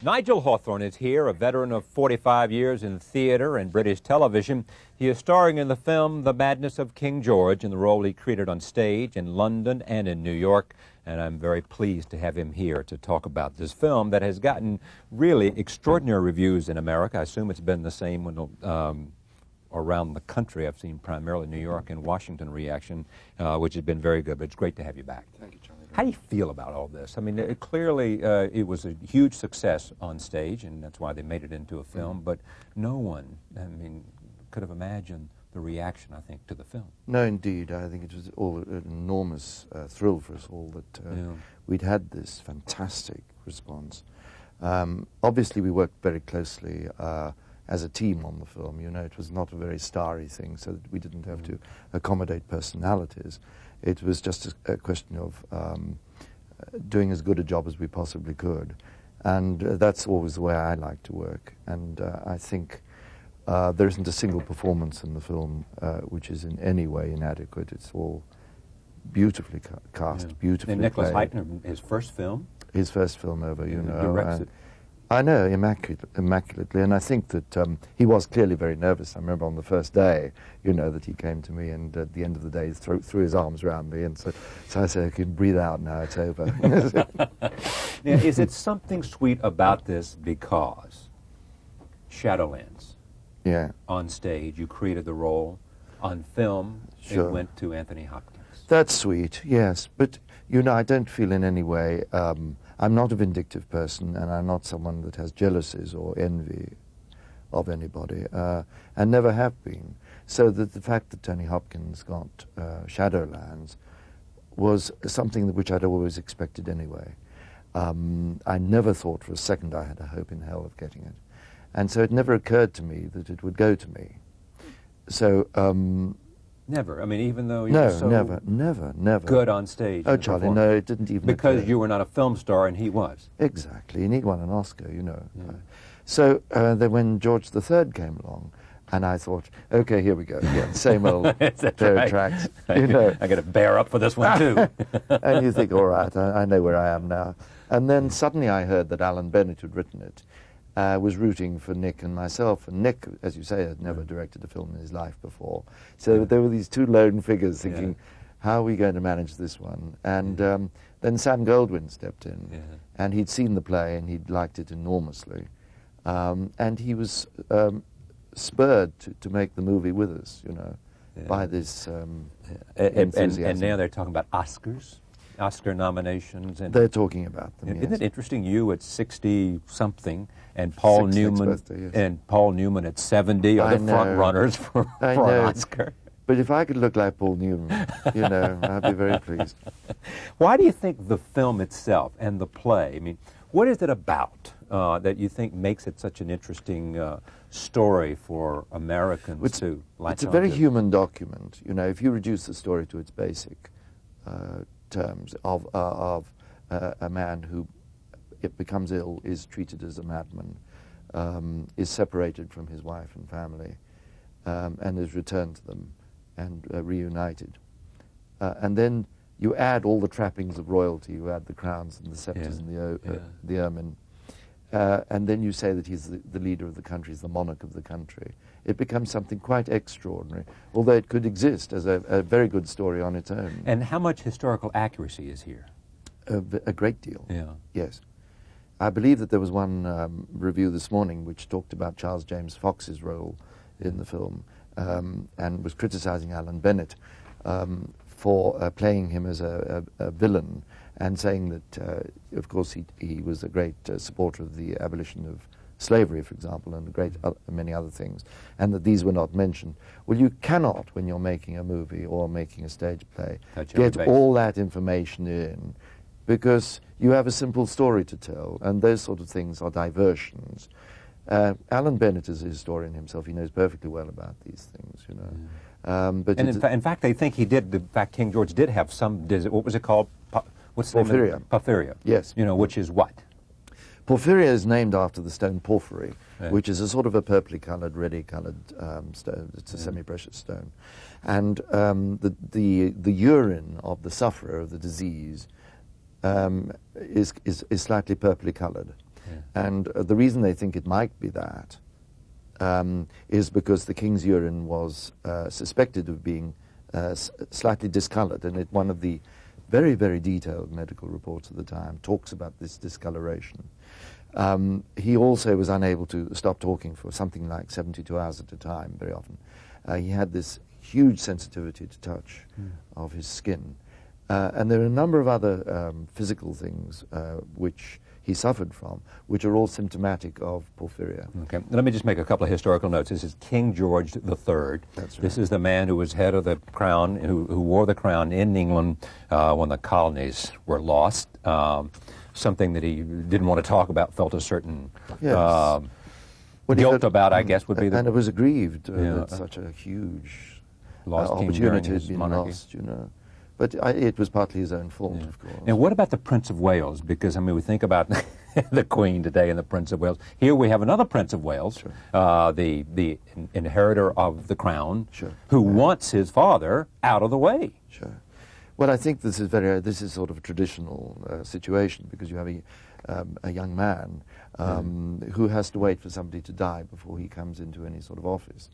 Nigel Hawthorne is here, a veteran of 45 years in theater and British television. He is starring in the film The Madness of King George in the role he created on stage in London and in New York. And I'm very pleased to have him here to talk about this film that has gotten really extraordinary reviews in America. I assume it's been the same around the country. I've seen primarily New York and Washington reaction, which has been very good. But it's great to have you back. Thank you, Charlie. How do you feel about all this? I mean, clearly it was a huge success on stage, and that's why they made it into a film, but no one, I mean, could have imagined the reaction, I think, to the film. No, indeed. I think it was all an enormous thrill for us all that we'd had this fantastic response. Obviously, we worked very closely as a team on the film. You know, it was not a very starry thing, so that we didn't have to accommodate personalities. It was just a question of doing as good a job as we possibly could. And that's always the way I like to work. And I think there isn't a single performance in the film which is in any way inadequate. It's all beautifully cast, beautifully And Nicholas played. Hytner, his first film? His first film ever, you know. Directs it. I know, immaculately, and I think that he was clearly very nervous. I remember on the first day, you know, that he came to me, and at the end of the day, he threw his arms around me, and so I said, "I can breathe out now, it's over." Now, is it something sweet about this because Shadowlands, on stage, you created the role, on film, it went to Anthony Hopkins? That's sweet, yes, but, you know, I don't feel in any way... I'm not a vindictive person, and I'm not someone that has jealousies or envy of anybody, and never have been. So that the fact that Tony Hopkins got Shadowlands was something which I'd always expected anyway. I never thought for a second I had a hope in hell of getting it. And so it never occurred to me that it would go to me. So... Never. I mean, even though you were so never good on stage. Oh, Charlie, no, it didn't even Because occur. you were not a film star and he was. Exactly. And he'd won an Oscar, you know. So then when George III came along, and I thought, okay, here we go. Yeah, same old pair of tracks. You know. I got to bear up for this one, too. And you think, all right, I know where I am now. And then suddenly I heard that Alan Bennett had written it. Was rooting for Nick and myself, and Nick, as you say, had never directed a film in his life before. So there were these two lone figures thinking, how are we going to manage this one? And then Sam Goldwyn stepped in, and he'd seen the play and he'd liked it enormously. And he was spurred to make the movie with us, you know, by this enthusiasm. And now they're talking about Oscar nominations. And they're talking about them, Isn't it interesting, you at 60-something, and Paul Newman at 70 are the front runners for an Oscar? But if I could look like Paul Newman, you know, I'd be very pleased. Why do you think the film itself and the play, I mean, what is it about that you think makes it such an interesting story for Americans to latch on to? It's a very human document. You know, if you reduce the story to its basic terms of a man who becomes ill, is treated as a madman, is separated from his wife and family, and is returned to them and reunited. And then you add all the trappings of royalty, you add the crowns and the scepters and the ermine, and then you say that he's the leader of the country, he's the monarch of the country. It becomes something quite extraordinary, although it could exist as a very good story on its own. And how much historical accuracy is here? A great deal, yes. I believe that there was one review this morning which talked about Charles James Fox's role in the film and was criticizing Alan Bennett for playing him as a villain and saying that, of course, he was a great supporter of the abolition of slavery, for example, and many other things, and that these were not mentioned. Well, you cannot, when you're making a movie or making a stage play, get all that information in, because you have a simple story to tell, and those sort of things are diversions. Alan Bennett is a historian himself. He knows perfectly well about these things, you know. But in fact, they think he did. In fact, King George did have some. What was it called? What's the porphyria. Name? Porphyria. Yes. You know, which is what? Porphyria is named after the stone porphyry, which is a sort of a purpley-coloured, reddy-coloured stone. It's a semi-precious stone, and the urine of the sufferer of the disease is slightly purpley coloured. And the reason they think it might be that is because the king's urine was suspected of being slightly discolored, and one of the very, very detailed medical reports at the time talks about this discoloration. He also was unable to stop talking for something like 72 hours at a time, very often. He had this huge sensitivity to touch of his skin. And there are a number of other physical things which he suffered from, which are all symptomatic of porphyria. Okay, let me just make a couple of historical notes. This is King George III. That's right. This is the man who was head of the crown, who wore the crown in England when the colonies were lost. Something that he didn't want to talk about, felt a certain guilt about, I guess, would be the... And it was aggrieved that such a huge opportunity had been lost, you know. But it was partly his own fault, of course. And what about the Prince of Wales? Because, I mean, we think about the Queen today and the Prince of Wales. Here we have another Prince of Wales, the inheritor of the crown, who wants his father out of the way. Sure. Well, I think this is sort of a traditional situation, because you have a young man who has to wait for somebody to die before he comes into any sort of office.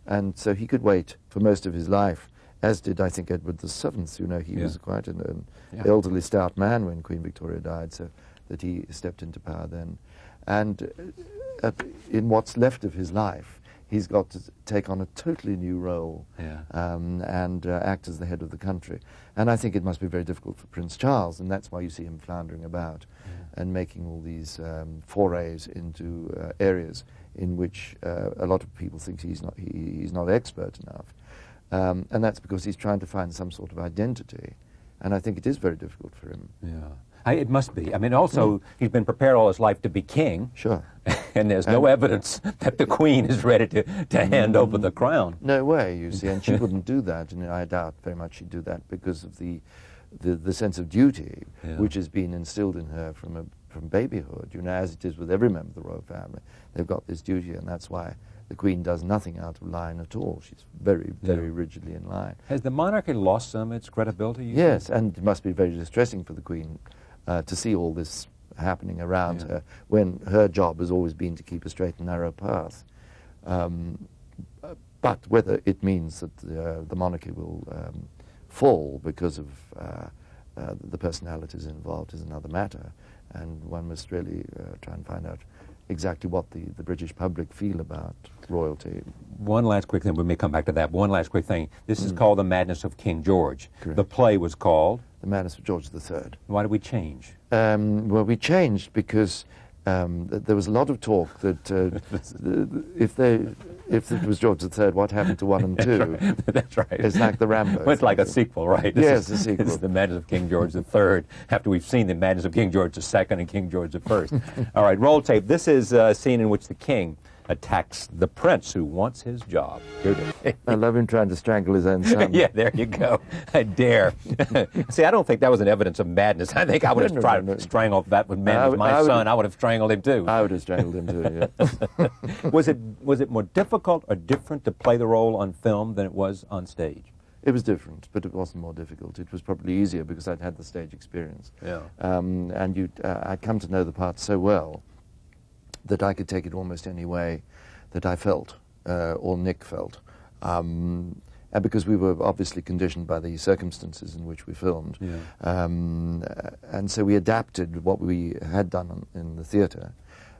And so he could wait for most of his life, as did, I think, Edward VII. You know, he was quite an elderly, stout man when Queen Victoria died, so that he stepped into power then. And in what's left of his life, he's got to take on a totally new role and act as the head of the country. And I think it must be very difficult for Prince Charles, and that's why you see him floundering about and making all these forays into areas in which a lot of people think he's not expert enough. And that's because he's trying to find some sort of identity. And I think it is very difficult for him. Yeah. It must be. I mean, also, he's been prepared all his life to be king. Sure. And there's no evidence that the Queen is ready to hand over the crown. No way, you see. And she wouldn't do that. And I doubt very much she'd do that because of the sense of duty which has been instilled in her from babyhood. You know, as it is with every member of the royal family. They've got this duty, and that's why the Queen does nothing out of line at all. She's very, very rigidly in line. Has the monarchy lost some of its credibility? Yes, and it must be very distressing for the Queen to see all this happening around her, when her job has always been to keep a straight and narrow path. But whether it means that the monarchy will fall because of the personalities involved is another matter, and one must really try and find out exactly what the British public feel about royalty. One last quick thing, we may come back to that. One last quick thing. This is called The Madness of King George. Correct. The play was called? The Madness of George III. Why did we change? Well, we changed because there was a lot of talk that if it was George III, what happened to 1 and 2? That's right. It's like the Rambo. Well, it's like a sequel, right? Yes, a sequel. This is The Madness of King George III, after we've seen The Madness of King George II and King George I. All right, roll tape. This is a scene in which the king attacks the prince who wants his job. Here it is. I love him trying to strangle his own son. Yeah, there you go. I dare. See, I don't think that was an evidence of madness. I think I would have tried to strangle that with my son. I would have strangled him too. I would have strangled him too, yeah. Was it more difficult or different to play the role on film than it was on stage? It was different, but it wasn't more difficult. It was probably easier because I'd had the stage experience. Yeah. And I'd come to know the part so well that I could take it almost any way that I felt, or Nick felt. And because we were obviously conditioned by the circumstances in which we filmed. Yeah. And so we adapted what we had done in the theatre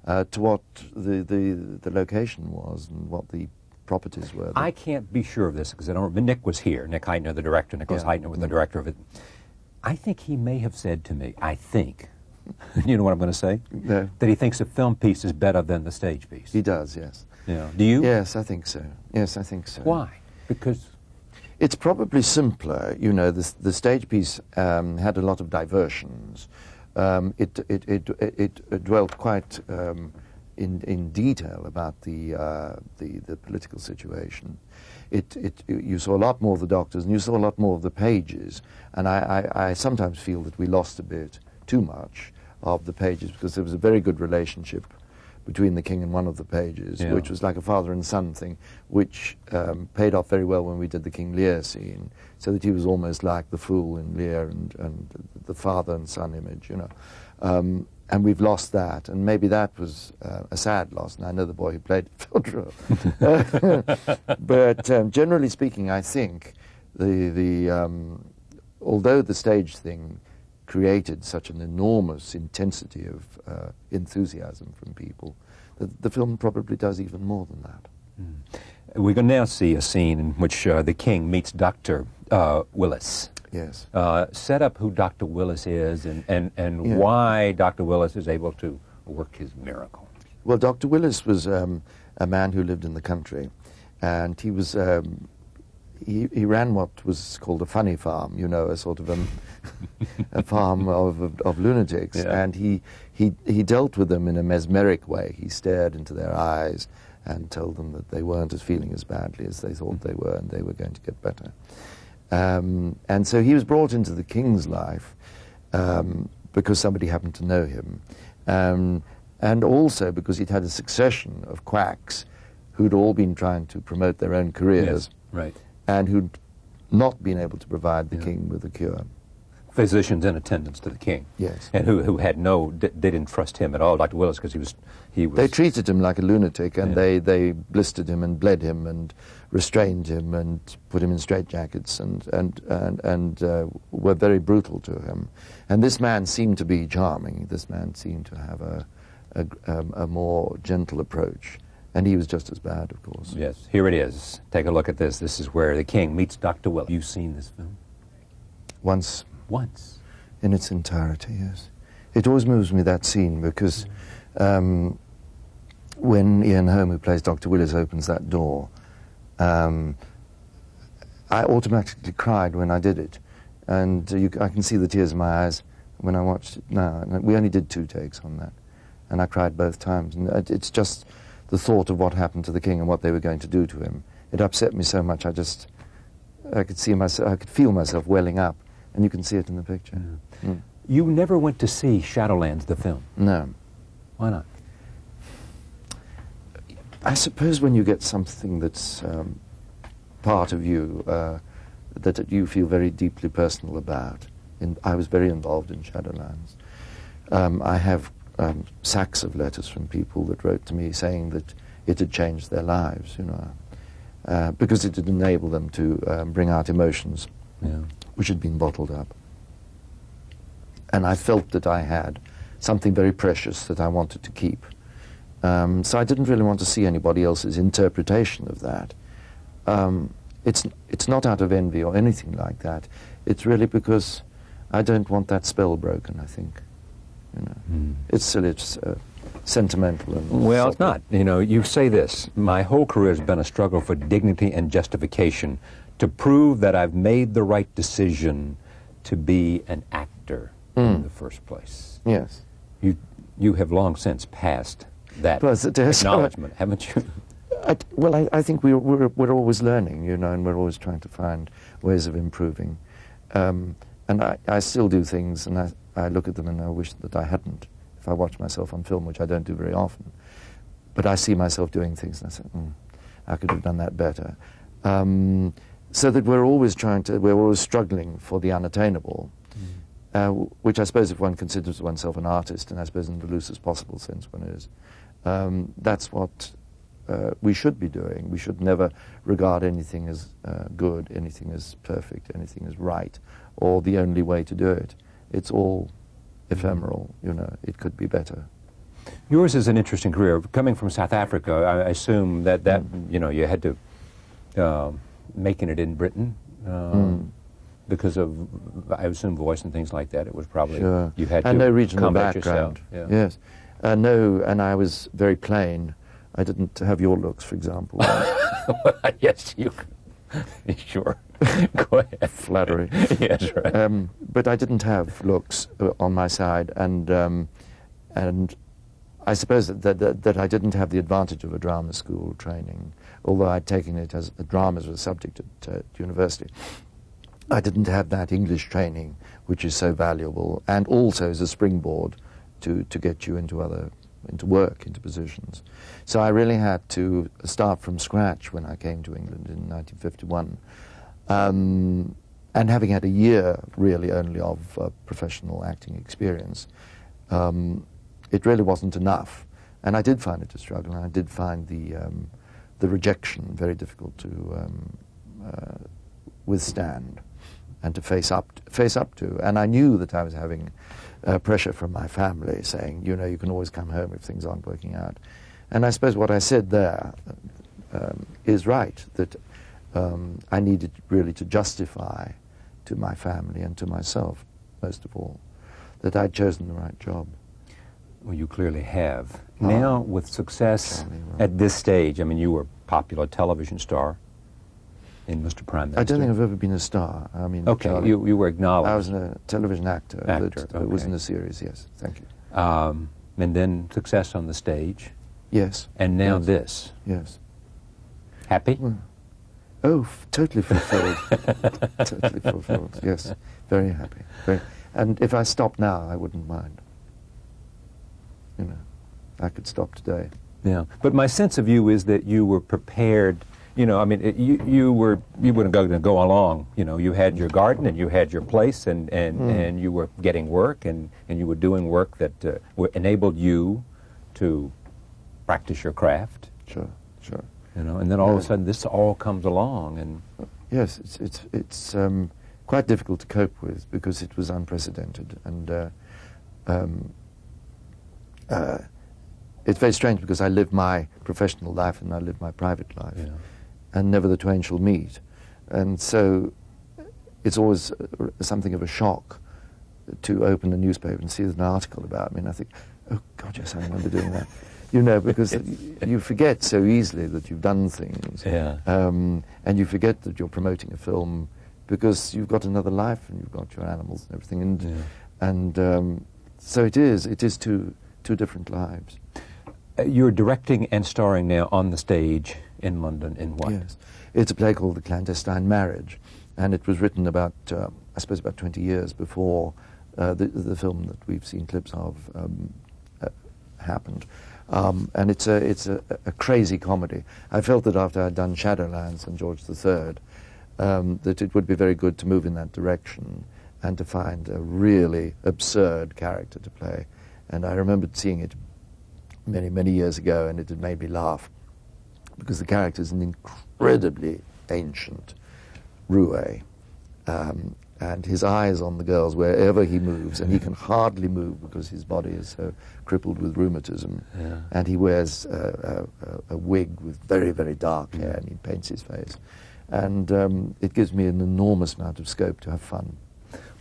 to what the location was and what the properties were. I can't be sure of this because I don't remember. Nick was here. Nick Hytner, the director. Nicholas Hytner was the director of it. I think he may have said to me, I think, you know what I'm going to say? No. That he thinks a film piece is better than the stage piece. He does, yes. Yeah. Do you? Yes, I think so. Yes, I think so. Why? Because it's probably simpler. You know, the stage piece had a lot of diversions. It dwelt quite in detail about the political situation. You saw a lot more of the doctors, and you saw a lot more of the pages. And I sometimes feel that we lost a bit too much of the pages, because there was a very good relationship between the king and one of the pages, which was like a father and son thing, which paid off very well when we did the King Lear scene, so that he was almost like the fool in Lear and the father and son image, you know. And we've lost that, and maybe that was a sad loss, and I know the boy who played Fildro. But generally speaking, I think although the stage thing created such an enormous intensity of enthusiasm from people, the film probably does even more than that. We're going to now see a scene in which the king meets Dr. Willis. Yes. Set up who Dr. Willis is and why Dr. Willis is able to work his miracle. Well, Dr. Willis was a man who lived in the country, and he was he ran what was called a funny farm, you know, a sort of a farm of lunatics, and he dealt with them in a mesmeric way. He stared into their eyes and told them that they weren't feeling as badly as they thought they were, and they were going to get better. And so he was brought into the king's life because somebody happened to know him, and also because he'd had a succession of quacks who'd all been trying to promote their own careers, and who'd not been able to provide the king with a cure. Physicians in attendance to the king. Yes. And who had they didn't trust him at all, Dr. Willis, because he was... They treated him like a lunatic, and they blistered him and bled him and restrained him and put him in straitjackets and were very brutal to him. And this man seemed to be charming. This man seemed to have a more gentle approach. And he was just as bad, of course. Yes. Here it is. Take a look at this. This is where the king meets Dr. Willis. You've seen this film? Once. Once? In its entirety, yes. It always moves me, that scene, because when Ian Holm, who plays Dr. Willis, opens that door, I automatically cried when I did it. And I can see the tears in my eyes when I watched it now. And we only did 2 takes on that. And I cried both times. And it's just the thought of what happened to the king and what they were going to do to him. It upset me so much, I could feel myself welling up. And you can see it in the picture. You never went to see Shadowlands, the film? No. Why not? I suppose when you get something that's part of you, that you feel very deeply personal about. I was very involved in Shadowlands. I have sacks of letters from people that wrote to me saying that it had changed their lives, you know, because it had enabled them to bring out emotions which had been bottled up. And I felt that I had something very precious that I wanted to keep. So I didn't really want to see anybody else's interpretation of that. It's not out of envy or anything like that. It's really because I don't want that spell broken, I think. You know, it's silly, it's sentimental. And well, it's not. You know, you say this, my whole career has been a struggle for dignity and justification to prove that I've made the right decision to be an actor in the first place. Yes. You have long since passed that acknowledgement, haven't you? I think we're always learning, you know, and we're always trying to find ways of improving. And I still do things, and I look at them and I wish that I hadn't. If I watch myself on film, which I don't do very often, but I see myself doing things and I say, I could have done that better. So that we're always struggling for the unattainable, which I suppose if one considers oneself an artist, and I suppose in the loosest possible sense one is, that's what we should be doing. We should never regard anything as good, anything as perfect, anything as right, or the only way to do it. It's all ephemeral, you know, it could be better. Yours is an interesting career. Coming from South Africa, I assume that you know, you had to, making it in Britain, because of, I assume, voice and things like that, it was probably, you had to no regional combat background. yourself. Yes. No, and I was very plain. I didn't have your looks, for example. Yes, you sure. Go ahead. Flattery. Yes, right. But I didn't have looks on my side, and I suppose that I didn't have the advantage of a drama school training, although I'd taken it as drama as a subject at university. I didn't have that English training, which is so valuable, and also as a springboard to get you into work, into positions. So I really had to start from scratch when I came to England in 1951. And having had a year, really, only of professional acting experience, it really wasn't enough. And I did find it a struggle, and I did find the rejection very difficult to withstand and to face up to. And I knew that I was having pressure from my family saying, you know, you can always come home if things aren't working out. And I suppose what I said there is right, that I needed really to justify to my family and to myself, most of all, that I'd chosen the right job. Well, you clearly have. Now, with success at this stage, I mean, you were a popular television star in Mr. Prime Minister. I don't think I've ever been a star. I mean, okay, Charlie, you were acknowledged. I was a television actor that was in a series, yes. Thank you. And then success on the stage. Yes. And now this. Yes. Happy? Well, totally fulfilled. Totally fulfilled, yes. Very happy. And if I stopped now, I wouldn't mind. You know, I could stop today. Yeah, but my sense of you is that you were prepared. You know, I mean, you weren't going to go along. You know, you had your garden and you had your place, and you were getting work, and you were doing work that enabled you to practice your craft. Sure. You know, and then all of a sudden, this all comes along, and yes, it's quite difficult to cope with because it was unprecedented, and it's very strange because I live my professional life and I live my private life, and never the twain shall meet, and so it's always something of a shock to open a newspaper and see an article about me, and I think, oh God, yes, I remember doing that. You know, because you forget so easily that you've done things, and you forget that you're promoting a film because you've got another life and you've got your animals and everything, and so it is two different lives. You're directing and starring now on the stage in London in what? Yes, it's a play called The Clandestine Marriage, and it was written about, I suppose, about 20 years before the film that we've seen clips of happened. And it's a crazy comedy. I felt that after I'd done Shadowlands and George III, that it would be very good to move in that direction and to find a really absurd character to play. And I remembered seeing it many, many years ago, and it had made me laugh because the character is an incredibly ancient roue, and his eye is on the girls wherever he moves, and he can hardly move because his body is so crippled with rheumatism, and he wears a wig with very, very dark hair, and he paints his face. And it gives me an enormous amount of scope to have fun.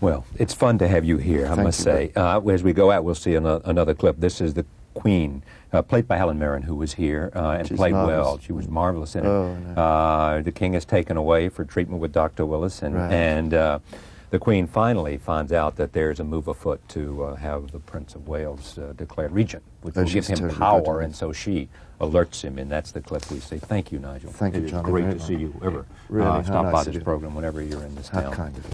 Well, it's fun to have you here, I must say. As we go out, we'll see another clip. This is the Queen, played by Helen Mirren, who was here and played well. She was marvelous in it. No. The King is taken away for treatment with Dr. Willis, and the Queen finally finds out that there's a move afoot to have the Prince of Wales declared regent, which will give him power, and so she alerts him, and that's the clip we see. Thank you, Nigel. Thank you, John. It's great to see you ever. Really, stop nice by this program whenever you're in this town.